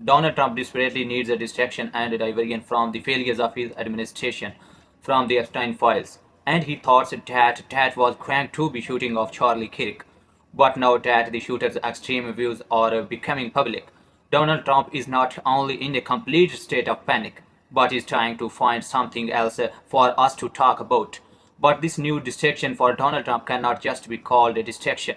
Donald Trump desperately needs a distraction and a diversion from the failures of his administration, from the Epstein files, and he thought that was going to be shooting of Charlie Kirk. But now that the shooter's extreme views are becoming public, Donald Trump is not only in a complete state of panic, but is trying to find something else for us to talk about. But this new distraction for Donald Trump cannot just be called a distraction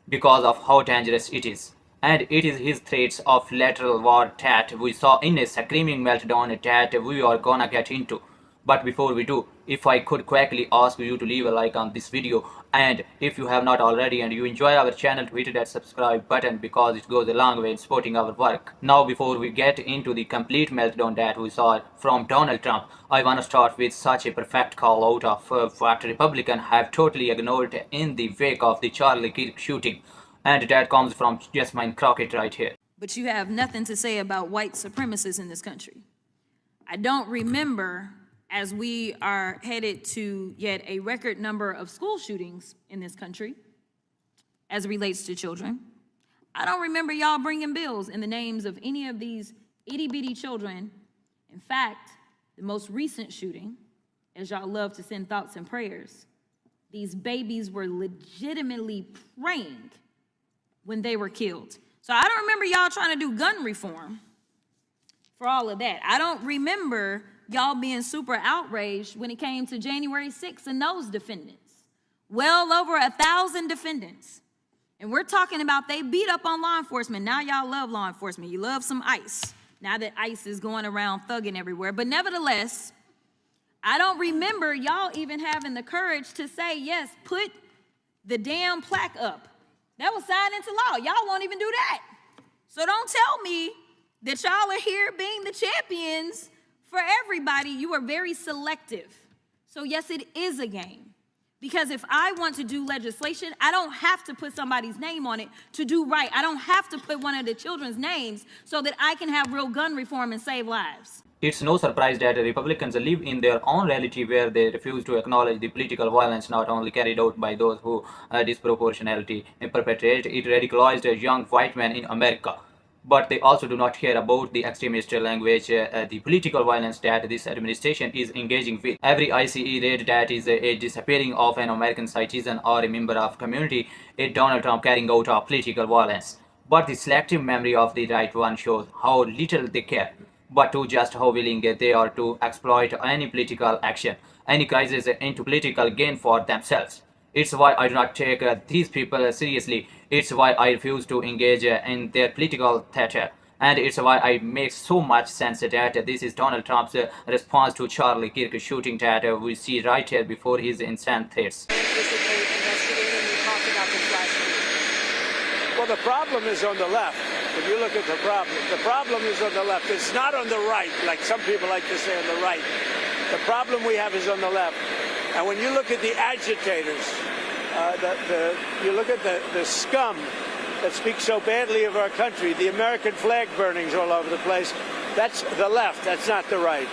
because of how dangerous it is. And it is his threats of lateral war that we saw in a screaming meltdown that we are gonna get into. But before we do, if I could quickly ask you to leave a like on this video, and if you have not already and you enjoy our channel, to hit that subscribe button because it goes a long way in supporting our work. Now before we get into the complete meltdown that we saw from Donald Trump, I want to start with such a perfect call out of what Republicans have totally ignored in the wake of the Charlie Kirk shooting. And that comes from Jasmine Crockett right here. But you have nothing to say about white supremacists in this country. I don't remember, as we are headed to yet a record number of school shootings in this country as it relates to children, I don't remember y'all bringing bills in the names of any of these itty-bitty children. In fact, the most recent shooting, as y'all love to send thoughts and prayers, these babies were legitimately praying when they were killed. So I don't remember y'all trying to do gun reform for all of that. I don't remember y'all being super outraged when it came to January 6th and those defendants. Well over 1,000 defendants. And we're talking about they beat up on law enforcement. Now y'all love law enforcement. You love some ICE. Now that ICE is going around thugging everywhere. But nevertheless, I don't remember y'all even having the courage to say, yes, put the damn plaque up. That was signed into law. Y'all won't even do that. So don't tell me that y'all are here being the champions for everybody. You are very selective. So yes, it is a game. Because if I want to do legislation, I don't have to put somebody's name on it to do right. I don't have to put one of the children's names so that I can have real gun reform and save lives. It's no surprise that Republicans live in their own reality where they refuse to acknowledge the political violence not only carried out by those who disproportionately perpetrate it radicalized young white men in America, but they also do not care about the extremist language, the political violence that this administration is engaging with. Every ICE raid that is a disappearing of an American citizen or a member of community is Donald Trump carrying out of political violence. But the selective memory of the right one shows how little they care, but to just how willing they are to exploit any political action, any crisis into political gain for themselves. It's why I do not take these people seriously. It's why I refuse to engage in their political theater. And it's why I make so much sense that this is Donald Trump's response to Charlie Kirk shooting that we see right here before his insane threats. Well, the problem is on the left. If you look at the problem is on the left. It's not on the right, like some people like to say on the right. The problem we have is on the left. And when you look at the agitators, you look at the scum that speaks so badly of our country, the American flag burnings all over the place, that's the left, that's not the right.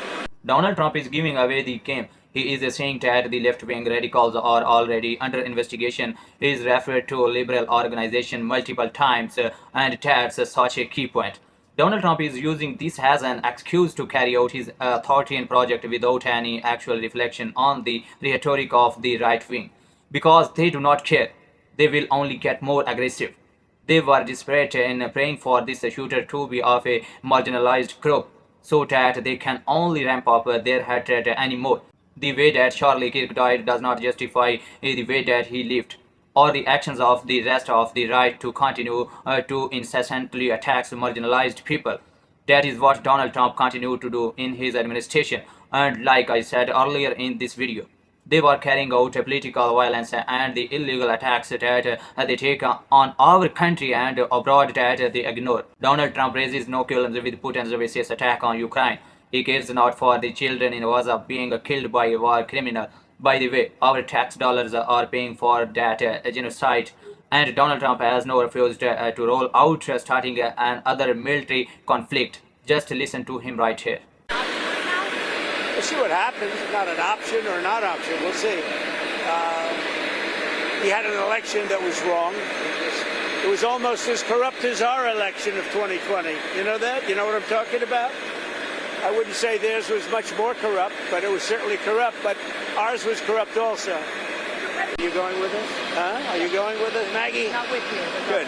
Donald Trump is giving away the game. He is saying that the left-wing radicals are already under investigation. He is referred to a liberal organization multiple times, and that's such a key point. Donald Trump is using this as an excuse to carry out his authoritarian project without any actual reflection on the rhetoric of the right wing. Because they do not care. They will only get more aggressive. They were desperate in praying for this shooter to be of a marginalized group so that they can only ramp up their hatred anymore. The way that Charlie Kirk died does not justify the way that he lived, or the actions of the rest of the right to continue to incessantly attack marginalized people. That is what Donald Trump continued to do in his administration, and like I said earlier in this video, they were carrying out political violence and the illegal attacks that they take on our country and abroad that they ignore. Donald Trump raises no qualms with Putin's vicious attack on Ukraine. He cares not for the children in Gaza being killed by a war criminal. By the way, our tax dollars are paying for that genocide. And Donald Trump has no refused to roll out starting another military conflict. Just listen to him right here. We'll see what happens. Not an option or not option. We'll see. He had an election that was wrong. It was almost as corrupt as our election of 2020. You know that? You know what I'm talking about? I wouldn't say theirs was much more corrupt, but it was certainly corrupt. But ours was corrupt also. Are you going with us? Huh? Are you going with us, Maggie? Not with you. Good.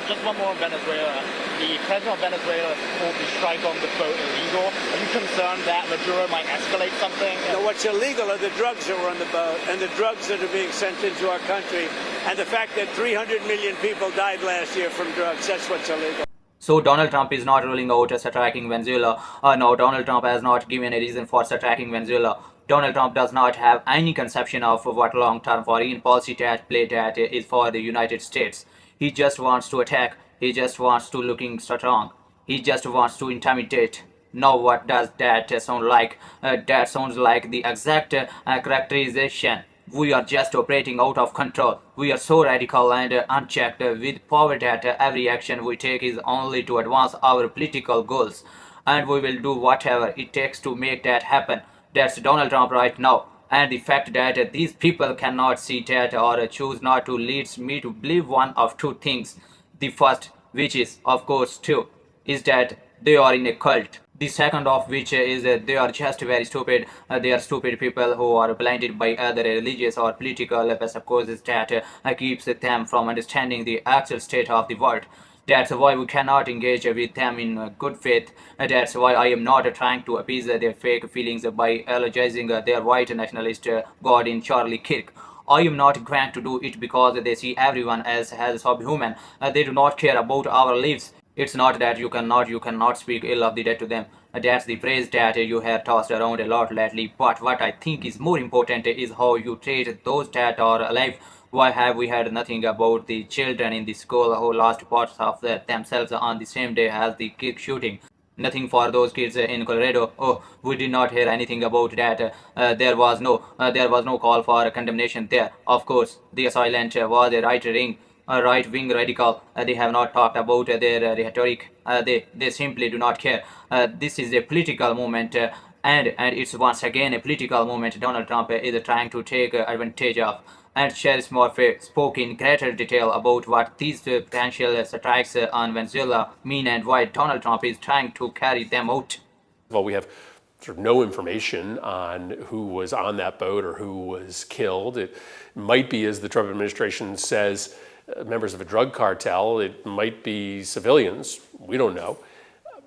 Just one more on Venezuela. The president of Venezuela called the strike on the boat illegal. Are you concerned that Maduro might escalate something? No, what's illegal are the drugs that were on the boat and the drugs that are being sent into our country and the fact that 300 million people died last year from drugs. That's what's illegal. So Donald Trump is not ruling out striking Venezuela. No, Donald Trump has not given a reason for striking Venezuela. Donald Trump does not have any conception of what long-term foreign policy play that is for the United States. He just wants to attack. He just wants to looking strong. He just wants to intimidate. Now what does that sound like? That sounds like the exact characterization. We are just operating out of control. We are so radical and unchecked with power that every action we take is only to advance our political goals. And we will do whatever it takes to make that happen. That's Donald Trump right now. And the fact that these people cannot see that or choose not to leads me to believe one of two things. The first, which is of course true, is that they are in a cult. The second of which is that they are just very stupid. They are stupid people who are blinded by other religious or political causes that keeps them from understanding the actual state of the world. That's why we cannot engage with them in good faith. That's why I am not trying to appease their fake feelings by eulogizing their white nationalist god in Charlie Kirk. I am not going to do it because they see everyone else as subhuman. They do not care about our lives. It's not that you cannot speak ill of the dead to them. That's the phrase that you have tossed around a lot lately. But what I think is more important is how you treat those that are alive. Why have we heard nothing about the children in the school who lost parts of themselves on the same day as the Kirk shooting? Nothing for those kids in Colorado. Oh, we did not hear anything about that. There was no call for condemnation there. Of course, the assailant was a right-wing radical. They have not talked about their rhetoric. They simply do not care. This is a political movement. And it's once again a political movement Donald Trump is trying to take advantage of. And Sheriff Murphy spoke in greater detail about what these potential strikes on Venezuela mean and why Donald Trump is trying to carry them out. Well, we have sort of no information on who was on that boat or who was killed. It might be, as the Trump administration says, members of a drug cartel. It might be civilians. We don't know.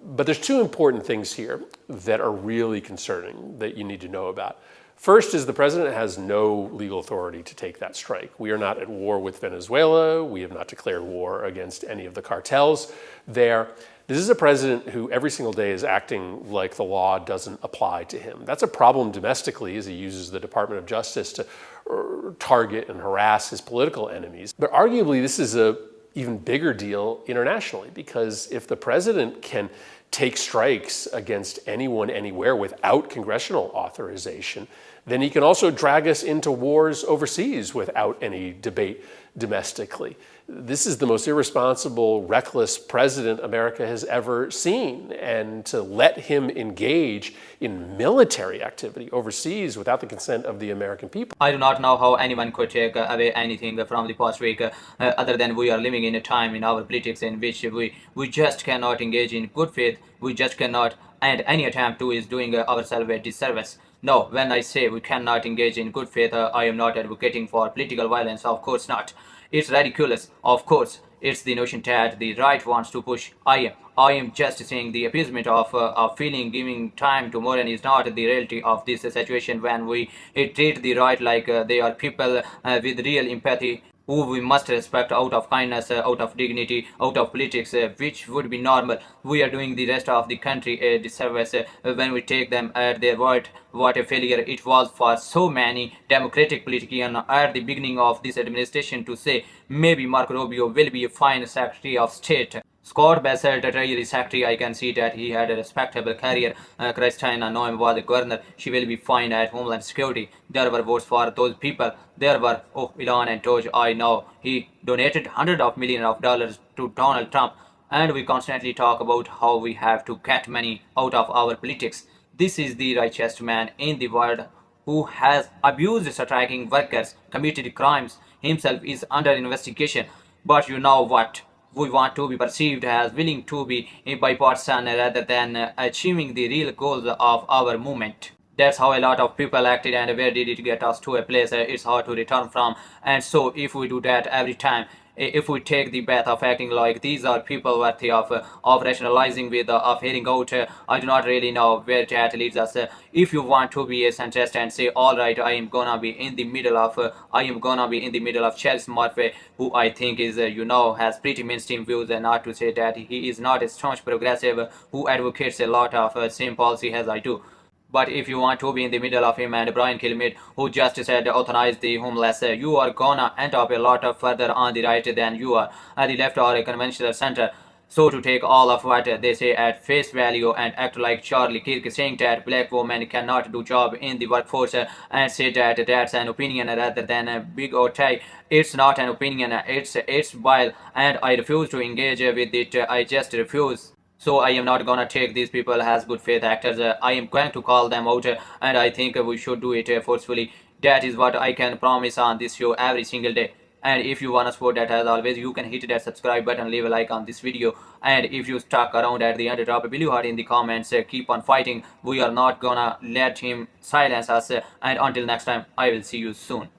But there's two important things here that are really concerning that you need to know about. First is the president has no legal authority to take that strike. We are not at war with Venezuela. We have not declared war against any of the cartels there. This is a president who every single day is acting like the law doesn't apply to him. That's a problem domestically as he uses the Department of Justice to target and harass his political enemies. But arguably this is an even bigger deal internationally, because if the president can take strikes against anyone anywhere without congressional authorization, then he can also drag us into wars overseas without any debate domestically. This is the most irresponsible, reckless president America has ever seen. And to let him engage in military activity overseas without the consent of the American people. I do not know how anyone could take away anything from the past week other than we are living in a time in our politics in which we just cannot engage in good faith. We just cannot, and any attempt to is doing ourselves a disservice. No, when I say we cannot engage in good faith, I am not advocating for political violence, of course not. It's ridiculous, of course. It's the notion that the right wants to push. I am just saying the appeasement of feeling giving time to mourn is not the reality of this situation when we treat the right like they are people with real empathy who we must respect out of kindness, out of dignity, out of politics, which would be normal. We are doing the rest of the country a disservice when we take them at their word. What a failure it was for so many Democratic politicians at the beginning of this administration to say maybe Marco Rubio will be a fine Secretary of State. Scott Bassett, Treasury Secretary, I can see that he had a respectable career. Christina Noem was a governor. She will be fine at Homeland Security. There were votes for those people. There were, Elon and Doge, I know. He donated hundreds of millions of dollars to Donald Trump. And we constantly talk about how we have to get money out of our politics. This is the richest man in the world who has abused striking workers, committed crimes, himself is under investigation. But you know what? We want to be perceived as willing to be bipartisan rather than achieving the real goals of our movement. That's how a lot of people acted, and where did it get us to a place it's hard to return from. And so if we do that every time, if we take the path of acting like these are people worthy of rationalizing with of hearing out, I do not really know where that leads us. If you want to be a centrist and say, all right, I am gonna be in the middle of Charles Murphy, who I think is has pretty mainstream views, and not to say that he is not a staunch progressive who advocates a lot of same policy as I do. But if you want to be in the middle of him and Brian Kilmeade, who just said euthanize the homeless, you are gonna end up a lot of further on the right than you are at the left or a conventional center. So to take all of what they say at face value and act like Charlie Kirk saying that black women cannot do job in the workforce and say that that's an opinion rather than a big or tie. It's not an opinion, it's vile, and I refuse to engage with it. I just refuse. So I am not gonna take these people as good faith actors. I am going to call them out, and I think we should do it forcefully. That is what I can promise on this show every single day. And if you wanna support that, as always, you can hit that subscribe button, leave a like on this video, and if you stuck around at the end, drop a blue heart in the comments. Keep on fighting. We are not gonna let him silence us. And until next time, I will see you soon.